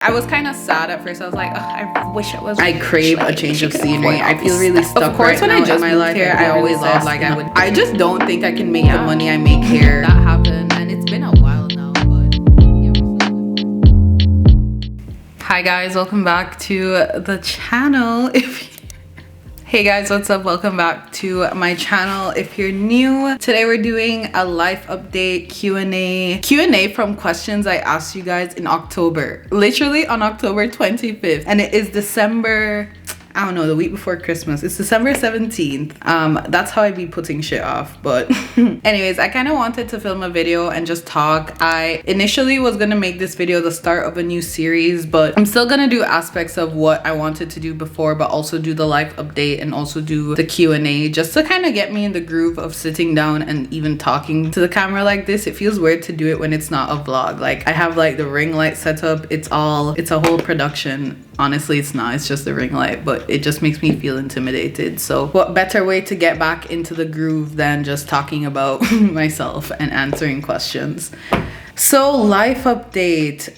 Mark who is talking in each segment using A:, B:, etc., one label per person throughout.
A: I was kind of sad at first. I was like, I wish I was.
B: I crave a change of scenery. I feel really stuck. Of course, when I just moved here, I always thought like I would. I just don't think I can make the money I make here.
A: That happened, and it's been a while now. But yeah, hi guys, welcome back to the channel. Hey guys, what's up? Welcome back to my channel. If you're new, today we're doing a life update Q&A from questions I asked you guys in October, literally on October 25th, and it is December, I don't know, the week before Christmas. It's December 17th. That's how I be putting shit off. But anyways, I kind of wanted to film a video and just talk. I initially was gonna make this video the start of a new series, but I'm still gonna do aspects of what I wanted to do before, but also do the life update and also do the Q&A, just to kind of get me in the groove of sitting down and even talking to the camera like this. It feels weird to do it when it's not a vlog. Like, I have like the ring light set up. It's a whole production. Honestly, it's not, it's just a ring light, but it just makes me feel intimidated. So what better way to get back into the groove than just talking about myself and answering questions. So life update.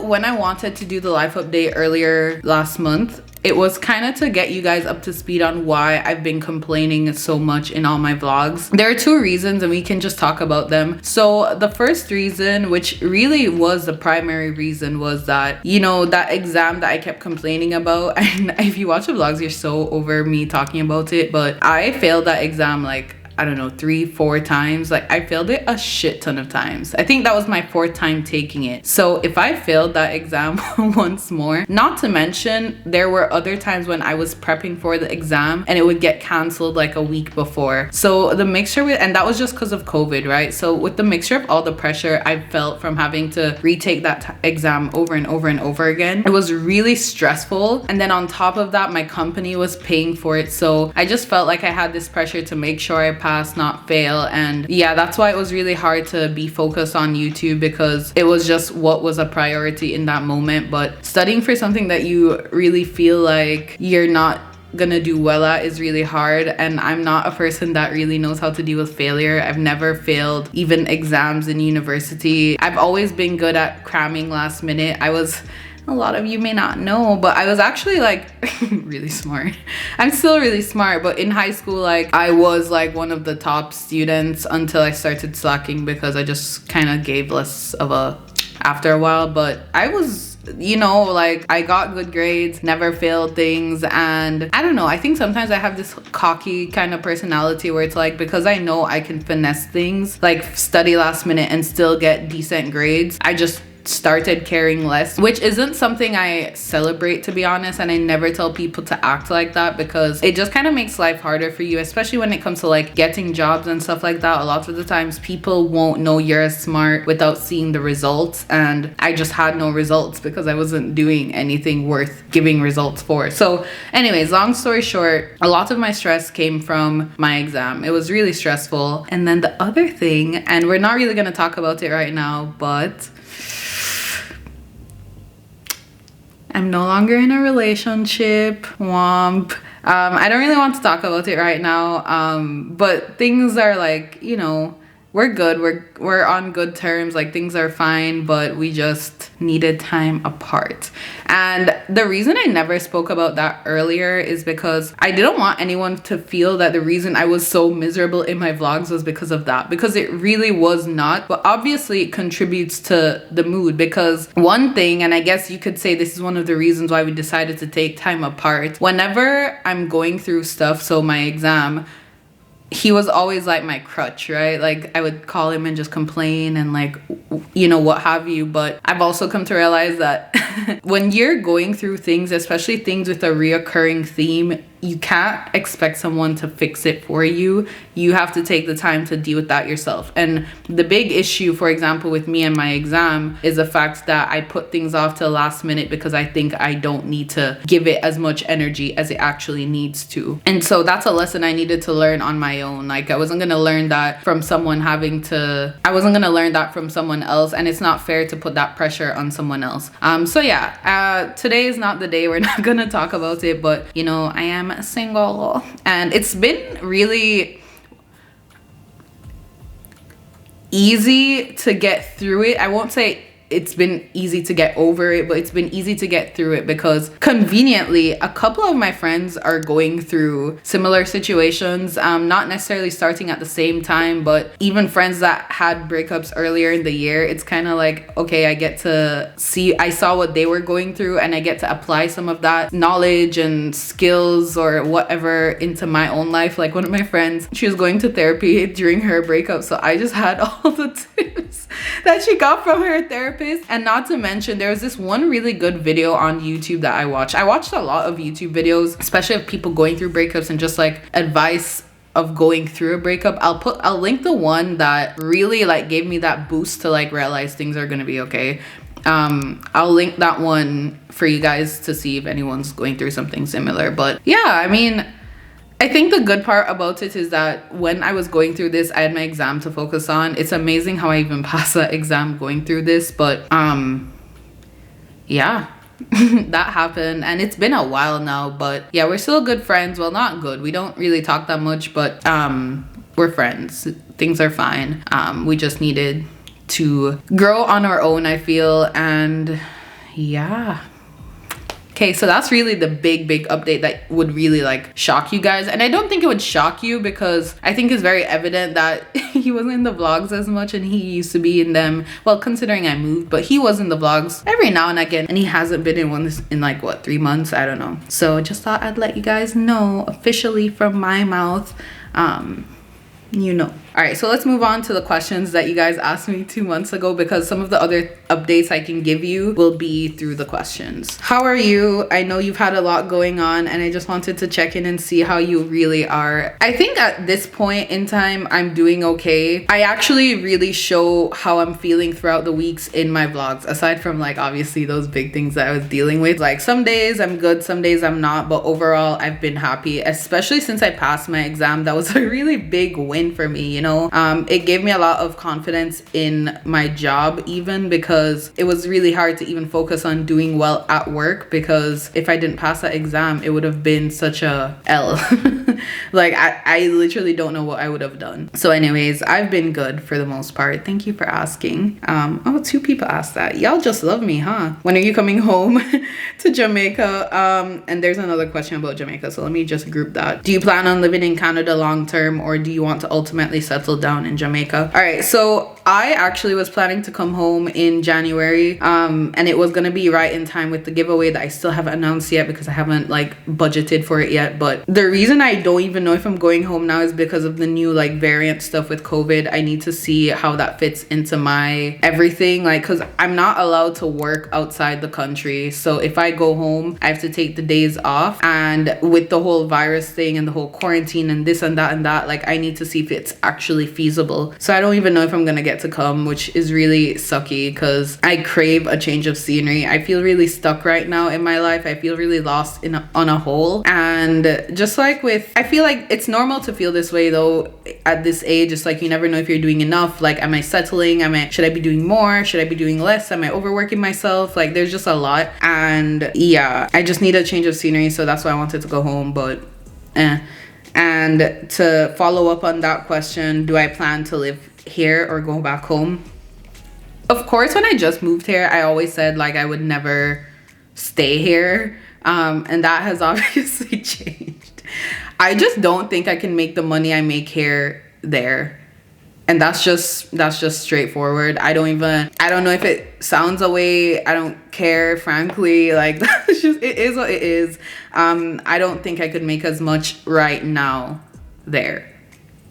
A: When I wanted to do the life update earlier last month, it was kind of to get you guys up to speed on why I've been complaining so much in all my vlogs. There are two reasons and we can just talk about them. So the first reason, which really was the primary reason, was that, you know, that exam that I kept complaining about. And if you watch the vlogs, you're so over me talking about it, but I failed that exam like, I don't know, 3-4 times. Like, I failed it a shit ton of times. I think that was my 4th time taking it. So if I failed that exam once more, not to mention there were other times when I was prepping for the exam and it would get canceled like a week before. So the mixture and that was just because of COVID, right? So with the mixture of all the pressure I felt from having to retake that exam over and over and over again, it was really stressful. And then on top of that, my company was paying for it. So I just felt like I had this pressure to make sure I pass, not fail. And yeah, that's why it was really hard to be focused on YouTube, because it was just what was a priority in that moment. But studying for something that you really feel like you're not gonna do well at is really hard, and I'm not a person that really knows how to deal with failure. I've never failed even exams in university. I've always been good at cramming last minute. A lot of you may not know, but I was actually like really smart. I'm still really smart, but in high school, like, I was like one of the top students until I started slacking because I just kind of gave less of a after a while. But I was, you know, like, I got good grades, never failed things. And I don't know, I think sometimes I have this cocky kind of personality where it's like, because I know I can finesse things, like study last minute and still get decent grades, I just started caring less, which isn't something I celebrate, to be honest. And I never tell people to act like that, because it just kind of makes life harder for you, especially when it comes to like getting jobs and stuff like that. A lot of the times people won't know you're smart without seeing the results, and I just had no results because I wasn't doing anything worth giving results for. So anyways, long story short, a lot of my stress came from my exam. It was really stressful. And then the other thing, and we're not really going to talk about it right now, but I'm no longer in a relationship. Womp. I don't really want to talk about it right now, but things are like, you know, we're good. We're on good terms. Like, things are fine, but we just needed time apart. And the reason I never spoke about that earlier is because I didn't want anyone to feel that the reason I was so miserable in my vlogs was because of that, because it really was not. But obviously it contributes to the mood, because one thing, and I guess you could say this is one of the reasons why we decided to take time apart, whenever I'm going through stuff, so my exam, he was always like my crutch, right? Like, I would call him and just complain and like, you know, what have you. But I've also come to realize that when you're going through things, especially things with a reoccurring theme, you can't expect someone to fix it for you. You have to take the time to deal with that yourself. And the big issue, for example, with me and my exam is the fact that I put things off till last minute because I think I don't need to give it as much energy as it actually needs to. And so that's a lesson I needed to learn on my own. Like, I wasn't gonna learn that from someone else, and it's not fair to put that pressure on someone else. So yeah, today is not the day. We're not gonna talk about it, but you know, I am single and it's been really easy to get through it. I won't say it's been easy to get over it, but it's been easy to get through it because conveniently a couple of my friends are going through similar situations, not necessarily starting at the same time, but even friends that had breakups earlier in the year. It's kind of like, okay, I saw what they were going through and I get to apply some of that knowledge and skills or whatever into my own life. Like one of my friends, she was going to therapy during her breakup, so I just had all the tips that she got from her therapist. And not to mention, there was this one really good video on YouTube that I watched a lot of YouTube videos, especially of people going through breakups and just like advice of going through a breakup. I'll link the one that really like gave me that boost to like realize things are gonna be okay. I'll link that one for you guys to see if anyone's going through something similar. But yeah, I mean, I think the good part about it is that when I was going through this, I had my exam to focus on. It's amazing how I even passed that exam going through this, but yeah. That happened, and it's been a while now, but yeah, we're still good friends. Well, not good, we don't really talk that much, but we're friends. Things are fine. We just needed to grow on our own, I feel. And yeah, okay, so that's really the big update that would really like shock you guys. And I don't think it would shock you because I think it's very evident that he wasn't in the vlogs as much, and he used to be in them, well, considering I moved, but he was in the vlogs every now and again, and he hasn't been in one in like what, 3 months? I don't know. So just thought I'd let you guys know officially from my mouth. You know. All right, so let's move on to the questions that you guys asked me 2 months ago, because some of the other updates I can give you will be through the questions. How are you? I know you've had a lot going on, and I just wanted to check in and see how you really are. I think at this point in time, I'm doing okay. I actually really show how I'm feeling throughout the weeks in my vlogs, aside from like obviously those big things that I was dealing with. Like some days I'm good, some days I'm not, but overall I've been happy, especially since I passed my exam. That was a really big win for me, you know. It gave me a lot of confidence in my job, even because it was really hard to even focus on doing well at work, because if I didn't pass that exam, it would have been such a L. Like I literally don't know what I would have done. So anyways, I've been good for the most part. Thank you for asking. Oh, 2 people asked that. Y'all just love me, huh? When are you coming home to Jamaica? And there's another question about Jamaica, so let me just group that. Do you plan on living in Canada long term, or do you want to ultimately settle down in Jamaica? All right, so I actually was planning to come home in January, and it was gonna be right in time with the giveaway that I still haven't announced yet because I haven't like budgeted for it yet. But the reason I don't even know if I'm going home now is because of the new like variant stuff with COVID. I need to see how that fits into my everything, like, because I'm not allowed to work outside the country. So if I go home, I have to take the days off, and with the whole virus thing and the whole quarantine and this and that, like I need to see if it's actually feasible. So I don't even know if I'm gonna get to come, which is really sucky because I crave a change of scenery. I feel really stuck right now in my life. I feel really lost on a whole, and just like with, I feel like it's normal to feel this way though at this age. It's like you never know if you're doing enough. Like, am I settling? Should I be doing more? Should I be doing less? Am I overworking myself? Like, there's just a lot, and yeah, I just need a change of scenery. So that's why I wanted to go home, but and to follow up on that question, do I plan to live here or go back home? Of course, when I just moved here, I always said like I would never stay here, and that has obviously changed. I just don't think I can make the money I make here there, and that's just straightforward. I don't know if it sounds a way. I don't care, frankly. Like, that's just, it is what it is. I don't think I could make as much right now there,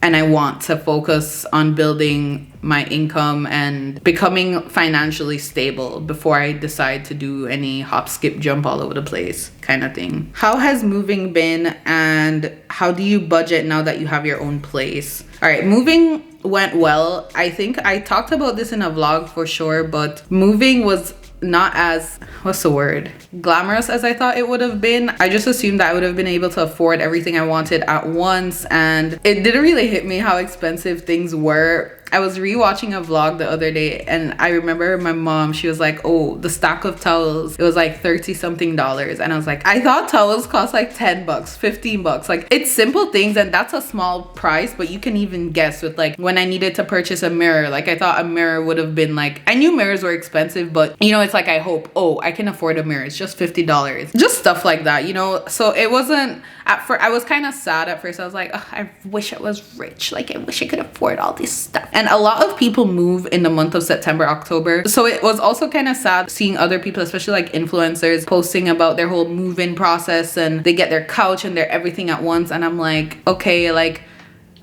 A: and I want to focus on building my income and becoming financially stable before I decide to do any hop, skip, jump all over the place kind of thing. How has moving been, and how do you budget now that you have your own place? All right, moving went well. I think I talked about this in a vlog for sure, but moving was not as, what's the word, glamorous as I thought it would have been. I just assumed that I would have been able to afford everything I wanted at once, and it didn't really hit me how expensive things were. I was rewatching a vlog the other day, and I remember my mom, she was like, oh, the stack of towels, it was like 30 something dollars. And I was like, I thought towels cost like 10 bucks, 15 bucks. Like, it's simple things, and that's a small price, but you can even guess with like when I needed to purchase a mirror, like I thought a mirror would have been like, I knew mirrors were expensive, but you know, it's like I hope, oh, I can afford a mirror, it's just $50, just stuff like that, you know. So it wasn't, at first I was kind of sad at first. I was like, I wish I was rich, like I wish I could afford all this stuff. And a lot of people move in the month of September, October, so it was also kind of sad seeing other people, especially like influencers, posting about their whole move-in process, and they get their couch and their everything at once. And I'm like, okay, like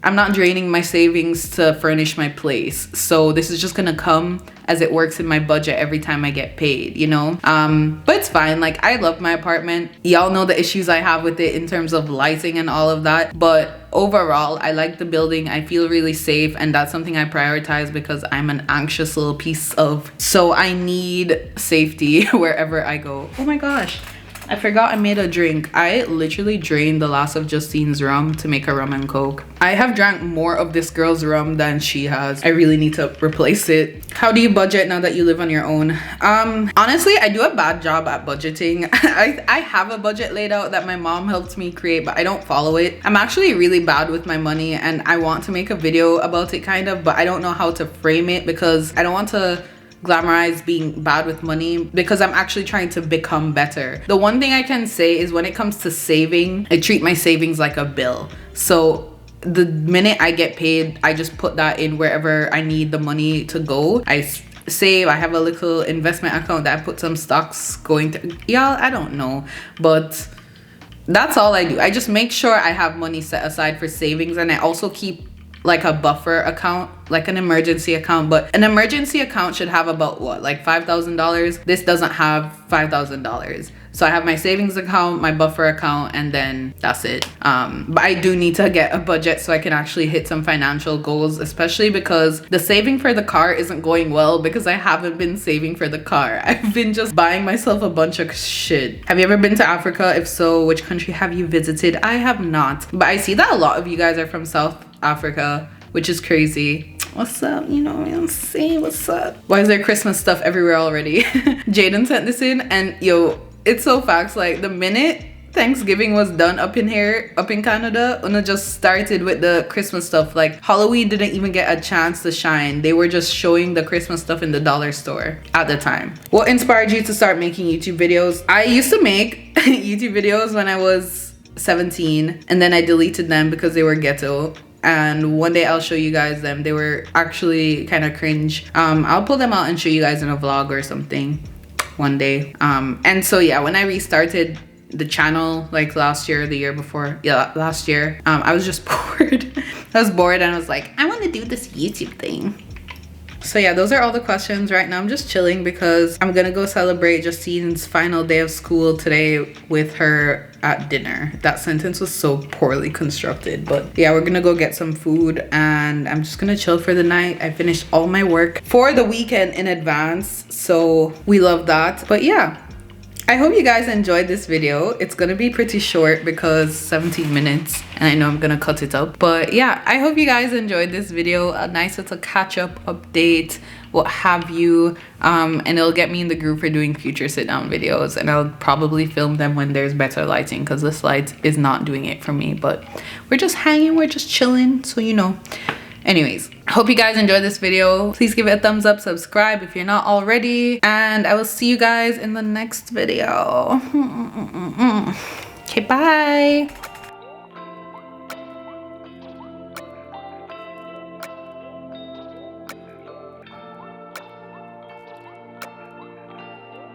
A: I'm not draining my savings to furnish my place, so this is just gonna come as it works in my budget every time I get paid, you know. But it's fine. Like, I love my apartment. Y'all know the issues I have with it in terms of lighting and all of that, but overall I like the building. I feel really safe, and that's something I prioritize because I'm an anxious little piece of, so I need safety wherever I go. Oh my gosh, I forgot I made a drink. I literally drained the last of Justine's rum to make a rum and coke. I have drank more of this girl's rum than she has. I really need to replace it. How do you budget now that you live on your own? Honestly, I do a bad job at budgeting. I have a budget laid out that my mom helped me create, but I don't follow it. I'm actually really bad with my money, and I want to make a video about it kind of, but I don't know how to frame it because I don't want to glamorize being bad with money, because I'm actually trying to become better. The one thing I can say is when it comes to saving, I treat my savings like a bill. So the minute I get paid, I just put that in wherever I need the money to go. I save. I have a little investment account that I put some stocks going to. Y'all, I don't know, but that's all I do. I just make sure I have money set aside for savings, and I also keep like a buffer account, like an emergency account. But an emergency account should have about what, like $5,000. This doesn't have $5,000. So I have my savings account, my buffer account, and then that's it. But I do need to get a budget so I can actually hit some financial goals, especially because the saving for the car isn't going well because I haven't been saving for the car. I've been just buying myself a bunch of shit. Have you ever been to Africa? If so, which country have you visited? I have not, but I see that a lot of you guys are from South Africa, which is crazy. What's up? You know what I'm saying? What's up? Why is there Christmas stuff everywhere already? Jaden sent this in, and yo, it's so facts. Like, the minute Thanksgiving was done up in here, up in Canada, Una just started with the Christmas stuff. Like, Halloween didn't even get a chance to shine. They were just showing the Christmas stuff in the dollar store at the time. What inspired you to start making YouTube videos? I used to make YouTube videos when I was 17, and then I deleted them because they were ghetto. And one day I'll show you guys them. They were actually kind of cringe. I'll pull them out and show you guys in a vlog or something one day. And so yeah, when I restarted the channel like last year, the year before, yeah, last year, I was just bored. I was bored and I was like, I want to do this YouTube thing. So yeah, those are all the questions. Right now I'm just chilling because I'm gonna go celebrate Justine's final day of school today with her at dinner. That sentence was so poorly constructed, but yeah, we're gonna go get some food and I'm just gonna chill for the night. I finished all my work for the weekend in advance, so we love that. But yeah, I hope you guys enjoyed this video. It's gonna be pretty short because 17 minutes and I know I'm gonna cut it up. But yeah, I hope you guys enjoyed this video. A nice little catch up update, what have you. And it'll get me in the group for doing future sit down videos, and I'll probably film them when there's better lighting because this light is not doing it for me. But we're just hanging, we're just chilling, so you know. Anyways, hope you guys enjoyed this video. Please give it a thumbs up, subscribe if you're not already, and I will see you guys in the next video. Okay, bye.